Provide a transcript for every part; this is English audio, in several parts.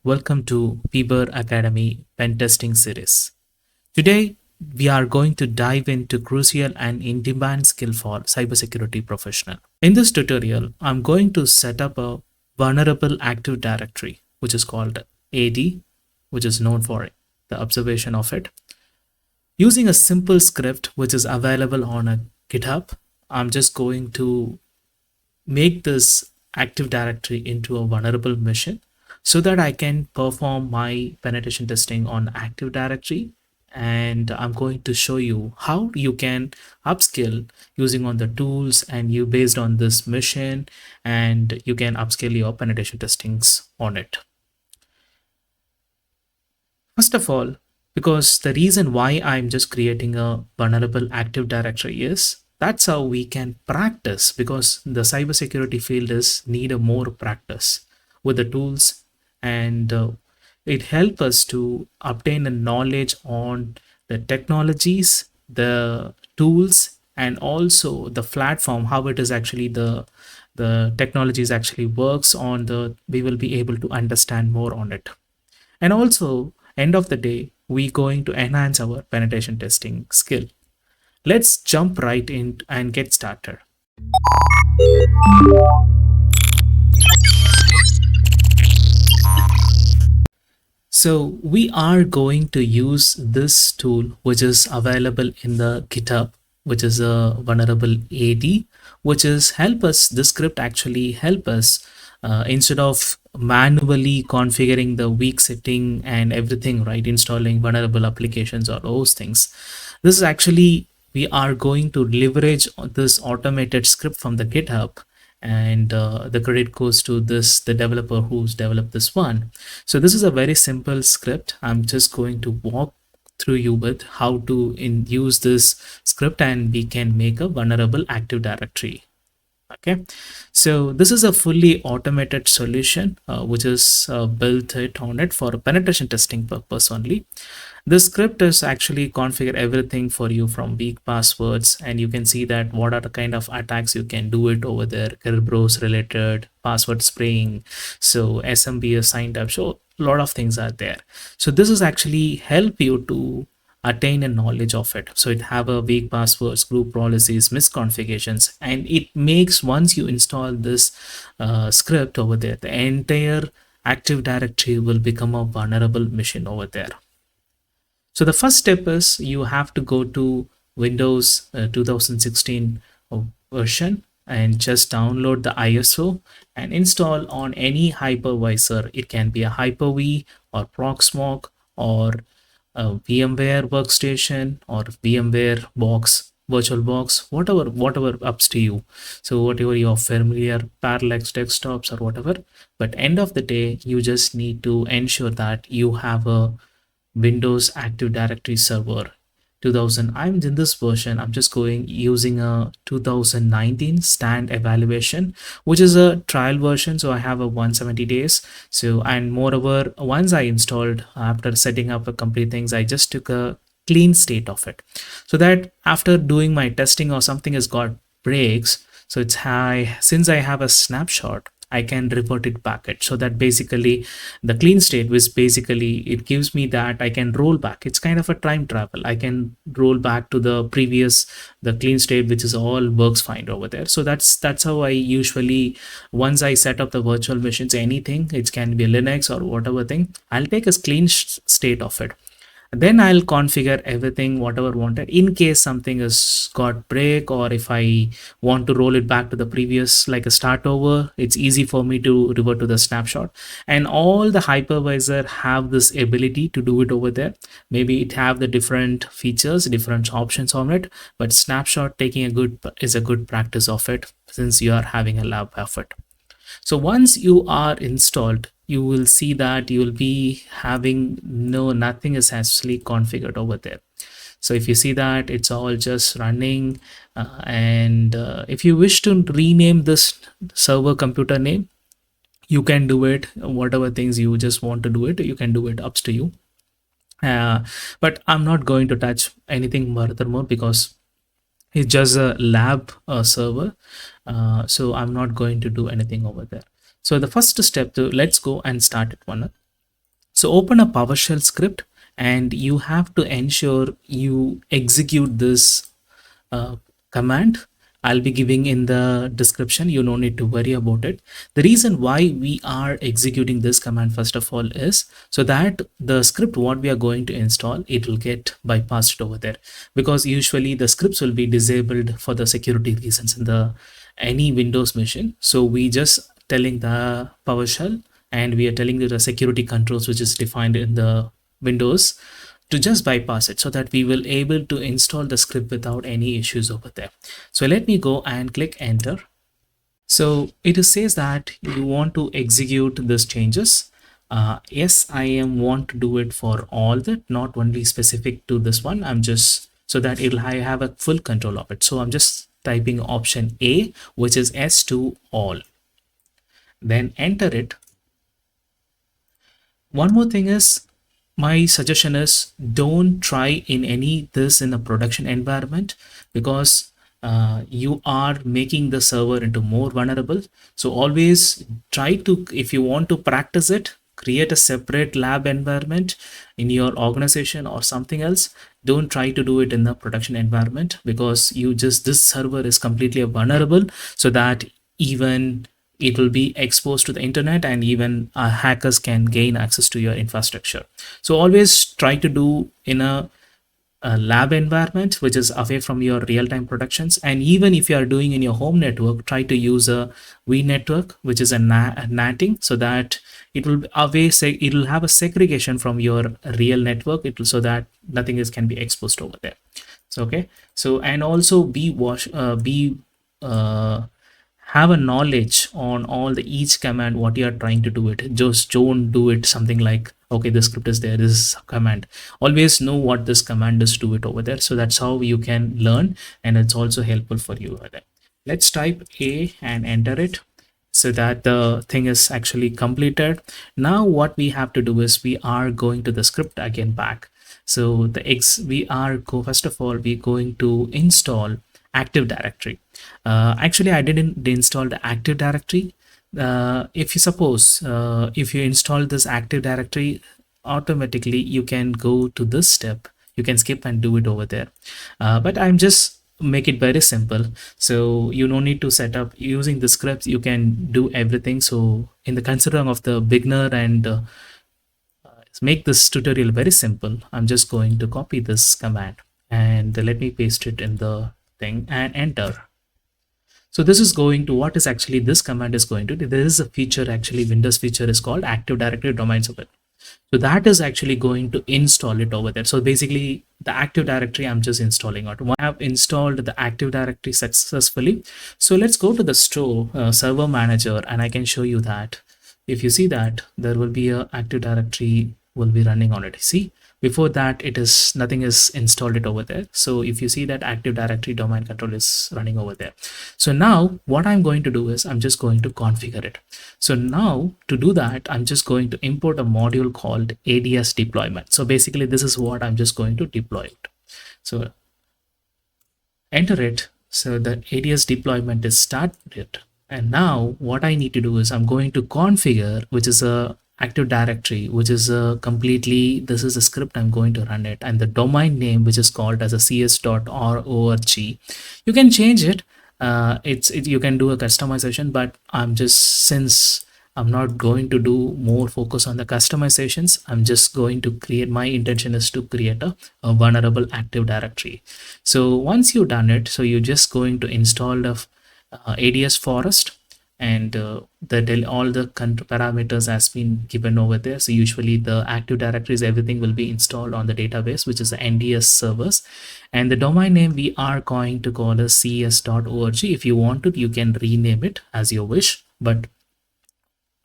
Welcome to PBER Academy Pentesting series. Today, we are going to dive into crucial and in-demand skill for cybersecurity professional. In this tutorial, I'm going to set up a vulnerable active directory, which is called AD, which is known for the observation of it. Using a simple script, which is available on a GitHub, I'm just going to make this active directory into a vulnerable machine so that I can perform my penetration testing on active directory. And I'm going to show you how you can upskill using on the tools and you based on this mission, and you can upskill your penetration testings on it. First of all, because the reason why I'm just creating a vulnerable active directory is that's how we can practice, because the cybersecurity field is need a more practice with the tools, and it helps us to obtain a knowledge on the technologies, the tools, and also the platform, how it is actually the technologies actually works on the, we will be able to understand more on it. And also, end of the day, we going to enhance our penetration testing skill. Let's jump right in and get started. So we are going to use this tool, which is available in the GitHub, which is a vulnerable AD, which is help us, this script actually help us instead of manually configuring the weak setting and everything, right, installing vulnerable applications or those things. This is actually, we are going to leverage this automated script from the GitHub, and the credit goes to this, the developer who's developed this one. So this is a very simple script. I'm just going to walk through you with how to use this script, and we can make a vulnerable active directory. Okay, so this is a fully automated solution which is built it on it for penetration testing purpose only. The script is actually configure everything for you from weak passwords, and you can see that what are the kind of attacks you can do it over there, Kerberos related, password spraying, so SMB signed up, so a lot of things are there. So this is actually help you to attain a knowledge of it. So it have a weak passwords, group policies, misconfigurations, and it makes, once you install this script over there, the entire active directory will become a vulnerable machine over there. So the first step is you have to go to Windows 2016 version and just download the ISO and install on any hypervisor. It can be a Hyper-V or Proxmox or a VMware workstation or VMware box, VirtualBox, whatever ups to you. So whatever you're familiar, Parallax desktops or whatever. But end of the day, you just need to ensure that you have a Windows Active Directory server 2000. I'm in this version. I'm just going using a 2019 stand evaluation, which is a trial version, so I have a 170 days. So, and moreover, once I installed, after setting up a complete things, I just took a clean state of it, so that after doing my testing or something has got breaks, so it's high, since I have a snapshot, I can revert it back it. So that basically the clean state was basically, it gives me that I can roll back. It's kind of a time travel. I can roll back to the previous, the clean state, which is all works fine over there. So that's how I usually, once I set up the virtual machines, anything, it can be Linux or whatever thing, I'll take a clean state of it. Then I'll configure everything whatever wanted in case something has got break, or if I want to roll it back to the previous, like a start over, it's easy for me to revert to the snapshot. And all the hypervisor have this ability to do it over there. Maybe it have the different features, different options on it, but snapshot taking a good is a good practice of it, since you are having a lab of it. So once you are installed, you will see that you will be having nothing is actually configured over there. So if you see that it's all just running, and if you wish to rename this server computer name, you can do it. Whatever things you just want to do it, you can do it, up to you. But I'm not going to touch anything furthermore, because it's just a lab server, so I'm not going to do anything over there. So the first step, to let's go and start it one. So open a PowerShell script and you have to ensure you execute this uh, command. I'll be giving in the description. You don't need to worry about it. The reason why we are executing this command first of all is so that the script what we are going to install, it will get bypassed over there, because usually the scripts will be disabled for the security reasons in the any Windows machine. So we just telling the PowerShell and we are telling you the security controls which is defined in the Windows to just bypass it so that we will able to install the script without any issues over there. So let me go and click enter. So it says that you want to execute these changes. Yes, I am want to do it for all that, not only specific to this one. I'm just so that I have a full control of it. So I'm just typing option A, which is S to all. Then enter it. One more thing is, my suggestion is don't try in any this in a production environment, because you are making the server into more vulnerable. So always try to, if you want to practice it, create a separate lab environment in your organization or something else. Don't try to do it in the production environment, because you just, this server is completely vulnerable, so that even it will be exposed to the internet and even hackers can gain access to your infrastructure. So always try to do in a lab environment which is away from your real-time productions. And even if you are doing in your home network, try to use a vNetwork, which is a NATing, so that it will away, say it will have a segregation from your real network, it will, so that nothing is can be exposed over there. So okay, so and also be have a knowledge on all the each command what you are trying to do it. Just don't do it something like, okay, the script is there, this is a command. Always know what this command is, do it over there. So that's how you can learn, and it's also helpful for you over there. Let's type A and enter it, so that the thing is actually completed. Now what we have to do is we are going to the script again back. So the X, we are go, first of all we're going to install Active Directory. Actually I didn't install the Active Directory. If you suppose if you install this Active Directory, automatically you can go to this step, you can skip and do it over there. But I'm just make it very simple, so you don't need to set up using the scripts, you can do everything. So in the considering of the beginner and make this tutorial very simple, I'm just going to copy this command and let me paste it in the thing and enter. So this is going to, what is actually this command is going to do, there is a feature, actually Windows feature is called Active Directory Domain Support. So that is actually going to install it over there. So basically the Active Directory I'm just installing it. I have installed the Active Directory successfully. So let's go to the store server manager and I can show you that. If you see that there will be a Active Directory will be running on it. See, before that it is nothing is installed it over there. So if you see that Active Directory domain control is running over there. So now what I'm going to do is I'm just going to configure it. So now to do that, I'm just going to import a module called ADS deployment. So basically this is what I'm just going to deploy it. So enter it. So the ADS deployment is started. And now what I need to do is I'm going to configure, which is a Active Directory, which is a completely, this is a script I'm going to run it, and the domain name which is called as a cs.org. You can change it. You can do a customization, but I'm just, since I'm not going to do more focus on the customizations, I'm just going to create, my intention is to create a vulnerable Active Directory. So once you've done it, so you're just going to install the ADS forest, and all the parameters has been given over there. So usually the Active Directories, everything will be installed on the database, which is the NDS servers, and the domain name we are going to call as cs.org. If you want to, you can rename it as you wish, but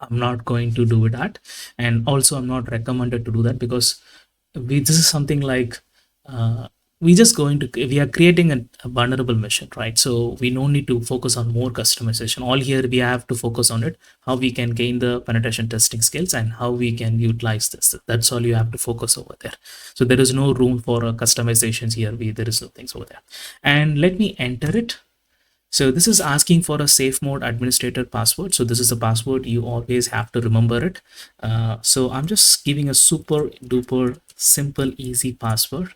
I'm not going to do that, and also I'm not recommended to do that, because this is something like we are creating a vulnerable machine, right? So we don't need to focus on more customization. All here we have to focus on it, how we can gain the penetration testing skills and how we can utilize this. That's all you have to focus over there. So there is no room for customizations here. There is no things over there. And let me enter it. So this is asking for a safe mode administrator password. So this is a password, you always have to remember it. So I'm just giving a super duper simple, easy password,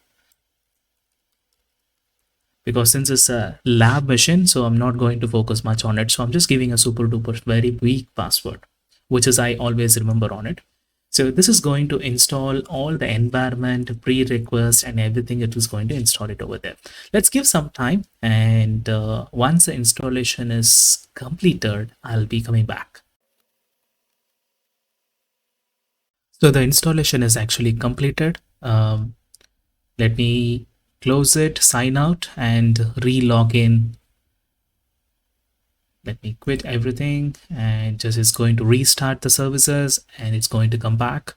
because since it's a lab mission, so I'm not going to focus much on it. So I'm just giving a super duper very weak password, which is I always remember on it. So this is going to install all the environment, prerequisites, and everything. It is going to install it over there. Let's give some time, and once the installation is completed, I'll be coming back. So the installation is actually completed. Let me close it, sign out, and re-log in. Let me quit everything, and just it's going to restart the services, and it's going to come back.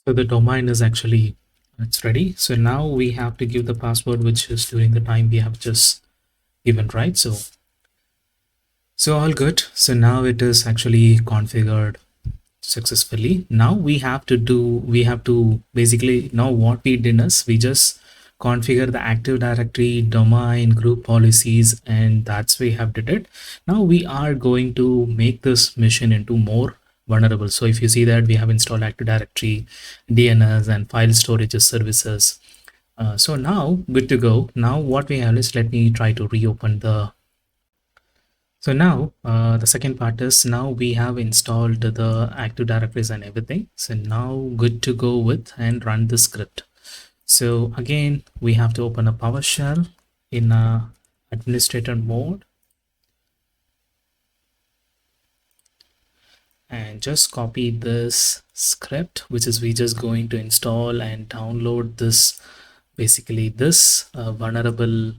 So the domain is actually, it's ready. So now we have to give the password, which is during the time we have just given, right? So all good. So now it is actually configured successfully. Now we have to basically, now what we did is we just configure the Active Directory, domain, group policies, and that's we have did it. Now we are going to make this mission into more vulnerable. So if you see that we have installed Active Directory, DNS, and file storage services. So now good to go. Now what we have is, let me try to reopen the. So now the second part is, now we have installed the Active Directories and everything. So now good to go with and run the script. So again, we have to open a PowerShell in a administrator mode, and just copy this script, which is we just going to install and download this, basically this vulnerable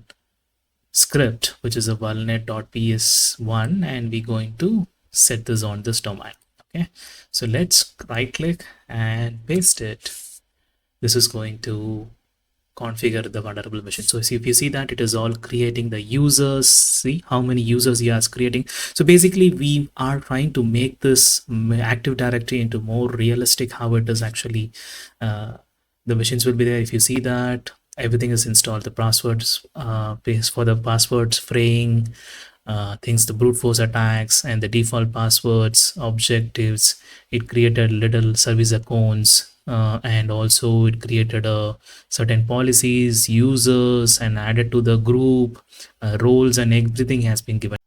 script, which is a vulnet.ps1, and we're going to set this on this domain. Okay, so let's right click and paste it. This is going to configure the vulnerable machine. So if you see that it is all creating the users, see how many users you are creating. So basically we are trying to make this Active Directory into more realistic, how it is actually the machines will be there. If you see that everything is installed, the passwords base for the passwords fraying, things, the brute force attacks, and the default passwords, objectives, it created little service accounts, and also it created certain policies, users, and added to the group, roles, and everything has been given.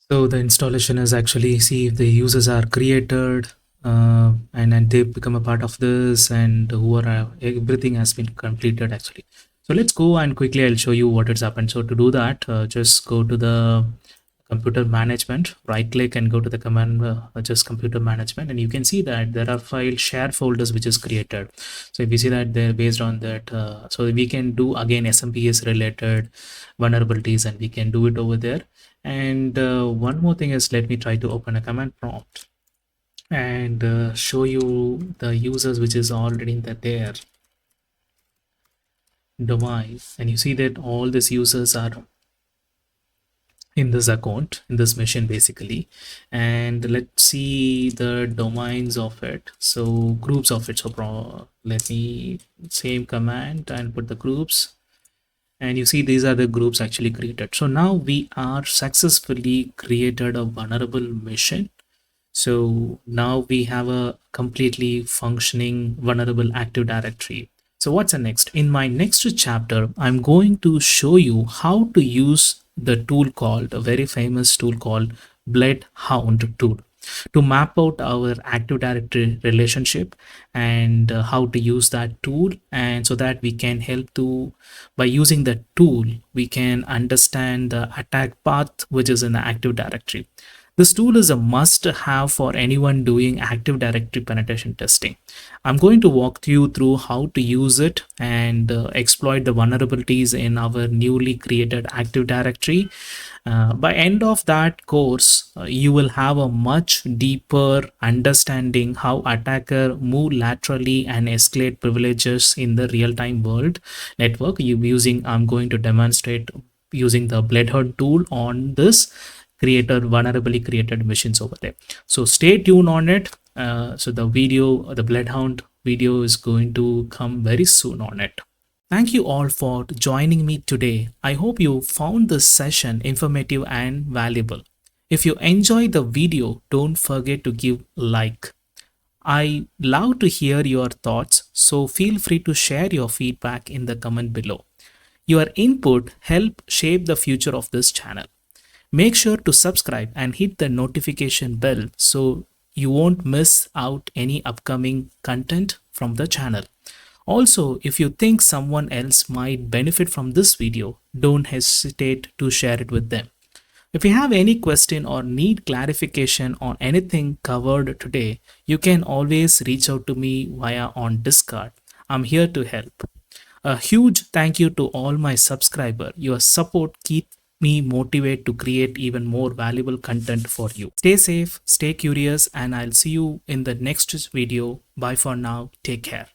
So the installation is actually, see if the users are created, and they become a part of this, and who are everything has been completed actually. So let's go and quickly I'll show you what has happened. So to do that, just go to the computer management, right click and go to the command, just computer management, and you can see that there are file share folders which is created. So if you see that they're based on that, so we can do again SMPS related vulnerabilities, and we can do it over there. And one more thing is, let me try to open a command prompt and show you the users which is already in there domain, and you see that all these users are in this account, in this machine basically. And let's see the domains of it, so groups of it. So let me same command and put the groups, and you see these are the groups actually created. So now we are successfully created a vulnerable machine. So now we have a completely functioning vulnerable Active Directory. So what's the next? In my next chapter, I'm going to show you how to use the tool called, a very famous tool called Bloodhound tool, to map out our Active Directory relationship, and how to use that tool, and so that we can help to, by using the tool, we can understand the attack path which is in the Active Directory. This tool is a must have for anyone doing Active Directory penetration testing. I'm going to walk you through how to use it and exploit the vulnerabilities in our newly created Active Directory. By end of that course, you will have a much deeper understanding how attacker move laterally and escalate privileges in the real-time world network. I'm going to demonstrate using the Bloodhound tool on this creator vulnerably created machines over there. So stay tuned on it. So the Bloodhound video is going to come very soon on it. Thank you all for joining me today. I hope you found this session informative and valuable. If you enjoyed the video, don't forget to give like. I love to hear your thoughts, so feel free to share your feedback in the comment below. Your input help shape the future of this channel. Make sure to subscribe and hit the notification bell so you won't miss out any upcoming content from the channel. Also, if you think someone else might benefit from this video, don't hesitate to share it with them. If you have any question or need clarification on anything covered today, you can always reach out to me via on Discord. I'm here to help. A huge thank you to all my subscribers. Your support keeps me motivated to create even more valuable content for you. Stay safe, stay curious, and I'll see you in the next video. Bye for now. Take care.